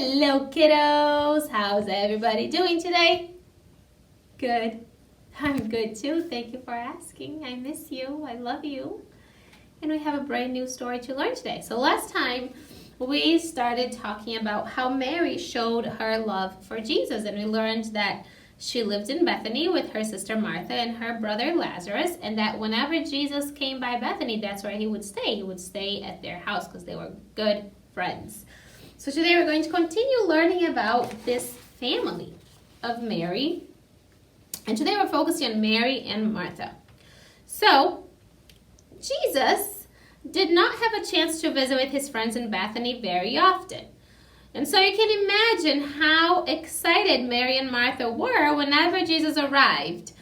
Hello, kiddos. How's everybody doing today? Good. I'm good too. Thank you for asking. I miss you. I love you. And we have a brand new story to learn today. So last time we started talking about how Mary showed her love for Jesus, and we learned that she lived in Bethany with her sister Martha and her brother Lazarus, and that whenever Jesus came by Bethany, that's where he would stay. He would stay at their house because they were good friends. So today we're going to continue learning about this family of Mary. And today we're focusing on Mary and Martha. So Jesus did not have a chance to visit with his friends in Bethany very often. And so you can imagine how excited Mary and Martha were whenever Jesus arrived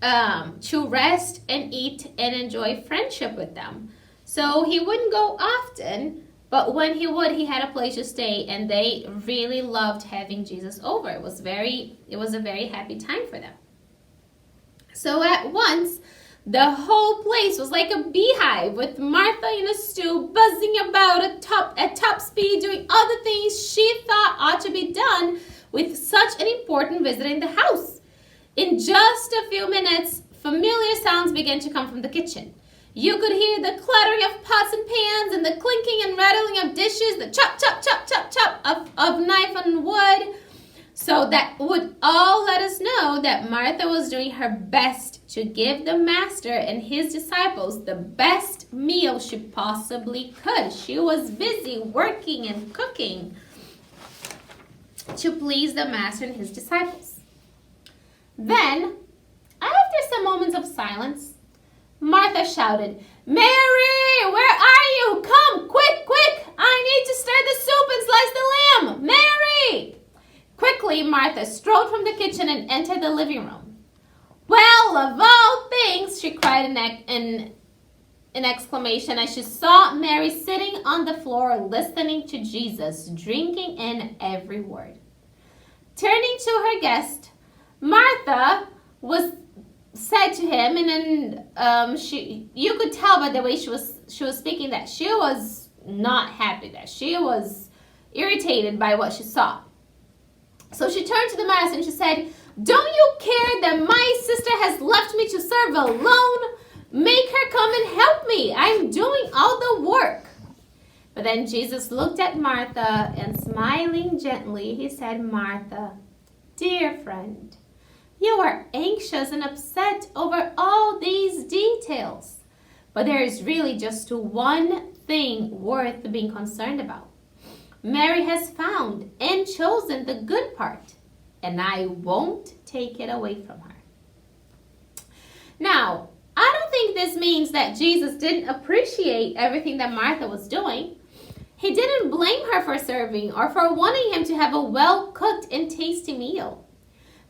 to rest and eat and enjoy friendship with them. So he wouldn't go often, but when he would, he had a place to stay, and they really loved having Jesus over. It was a very happy time for them. So at once, the whole place was like a beehive, with Martha in a stew, buzzing about at top speed, doing all the things she thought ought to be done with such an important visitor in the house. In just a few minutes, familiar sounds began to come from the kitchen. You could hear the clattering of pots and pans and the clinking and rattling of dishes, the chop, chop, chop, chop, chop of knife on wood. So that would all let us know that Martha was doing her best to give the master and his disciples the best meal she possibly could. She was busy working and cooking to please the master and his disciples. Then, after some moments of silence, Martha shouted, "Mary, where are you? Come, quick, quick! I need to stir the soup and slice the lamb! Mary!" Quickly, Martha strode from the kitchen and entered the living room. "Well, of all things," she cried in exclamation as she saw Mary sitting on the floor listening to Jesus, drinking in every word. Turning to her guest, Martha said to him, and then you could tell by the way she was speaking that she was not happy, that she was irritated by what she saw. So she turned to the master and she said, "Don't you care that my sister has left me to serve alone? Make her come and help me. I'm doing all the work." But then Jesus looked at Martha and, smiling gently, he said, "Martha, dear friend, you are anxious and upset over all these details. But there is really just one thing worth being concerned about. Mary has found and chosen the good part, and I won't take it away from her." Now, I don't think this means that Jesus didn't appreciate everything that Martha was doing. He didn't blame her for serving or for wanting him to have a well-cooked and tasty meal.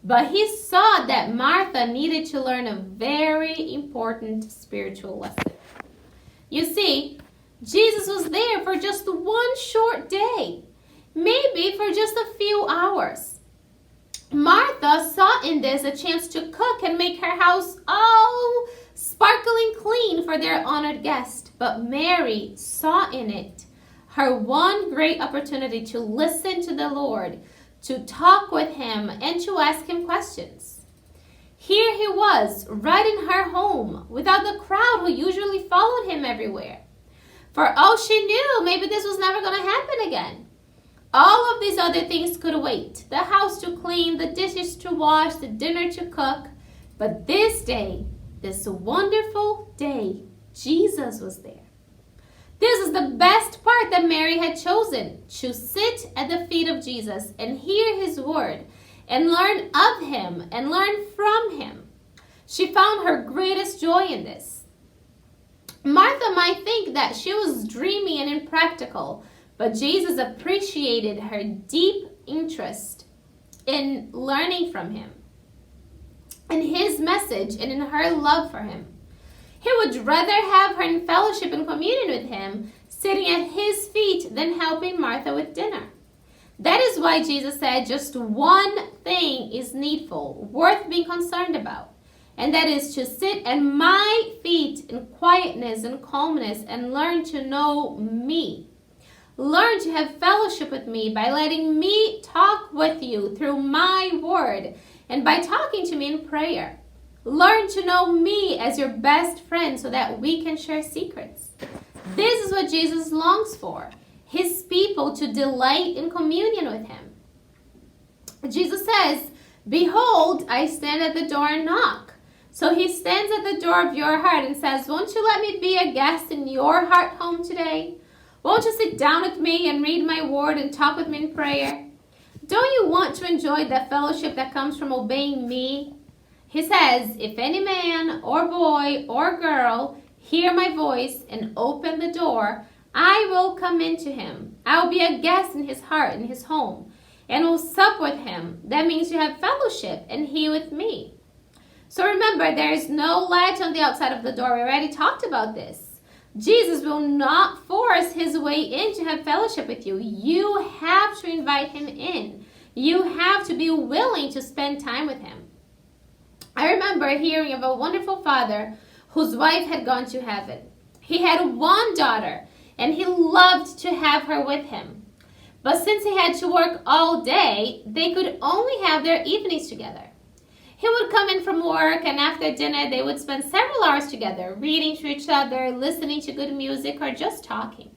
But he saw that Martha needed to learn a very important spiritual lesson. You see, Jesus was there for just one short day, maybe for just a few hours. Martha saw in this a chance to cook and make her house all sparkling clean for their honored guest. But Mary saw in it her one great opportunity to listen to the Lord, to talk with him, and to ask him questions. Here he was, right in her home, without the crowd who usually followed him everywhere. For all she knew, maybe this was never going to happen again. All of these other things could wait. The house to clean, the dishes to wash, the dinner to cook. But this day, this wonderful day, Jesus was there. This is the best part that Mary had chosen, to sit at the feet of Jesus and hear his word and learn of him and learn from him. She found her greatest joy in this. Martha might think that she was dreamy and impractical, but Jesus appreciated her deep interest in learning from him, in his message, and in her love for him. He would rather have her in fellowship and communion with him, sitting at his feet, than helping Martha with dinner. That is why Jesus said just one thing is needful, worth being concerned about. And that is to sit at my feet in quietness and calmness and learn to know me. Learn to have fellowship with me by letting me talk with you through my word and by talking to me in prayer. Learn to know me as your best friend so that we can share secrets. This is what Jesus longs for, his people to delight in communion with him. Jesus says, "Behold, I stand at the door and knock." So he stands at the door of your heart and says, "Won't you let me be a guest in your heart home today? Won't you sit down with me and read my word and talk with me in prayer? Don't you want to enjoy the fellowship that comes from obeying me?" He says, "If any man or boy or girl hear my voice and open the door, I will come into him. I will be a guest in his heart, in his home, and will sup with him." That means you have fellowship, and he with me. So remember, there is no latch on the outside of the door. We already talked about this. Jesus will not force his way in to have fellowship with you. You have to invite him in. You have to be willing to spend time with him. I remember hearing of a wonderful father whose wife had gone to heaven. He had one daughter, and he loved to have her with him. But since he had to work all day, they could only have their evenings together. He would come in from work, and after dinner, they would spend several hours together, reading to each other, listening to good music, or just talking.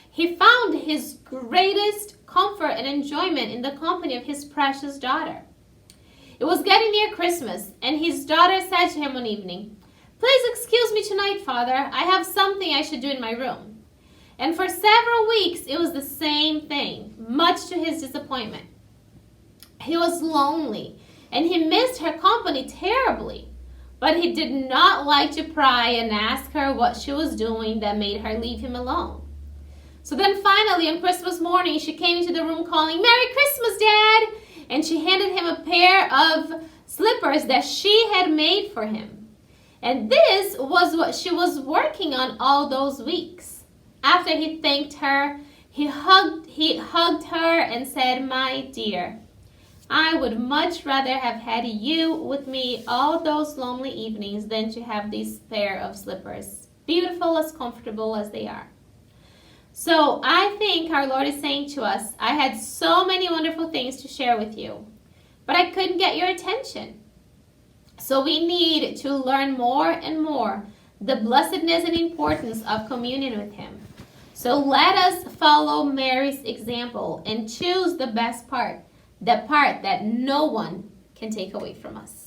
He found his greatest comfort and enjoyment in the company of his precious daughter. It was getting near Christmas, and his daughter said to him one evening, "Please excuse me tonight, Father. I have something I should do in my room." And for several weeks, it was the same thing, much to his disappointment. He was lonely, and he missed her company terribly. But he did not like to pry and ask her what she was doing that made her leave him alone. So then finally, on Christmas morning, she came into the room calling, "Merry Christmas, Dad!" And she handed him a pair of slippers that she had made for him. And this was what she was working on all those weeks. After he thanked her, he hugged her and said, "My dear, I would much rather have had you with me all those lonely evenings than to have these pair of slippers, beautiful as comfortable as they are." So I think our Lord is saying to us, I had so many wonderful things to share with you, but I couldn't get your attention. So we need to learn more and more the blessedness and importance of communion with him. So let us follow Mary's example and choose the best part, the part that no one can take away from us.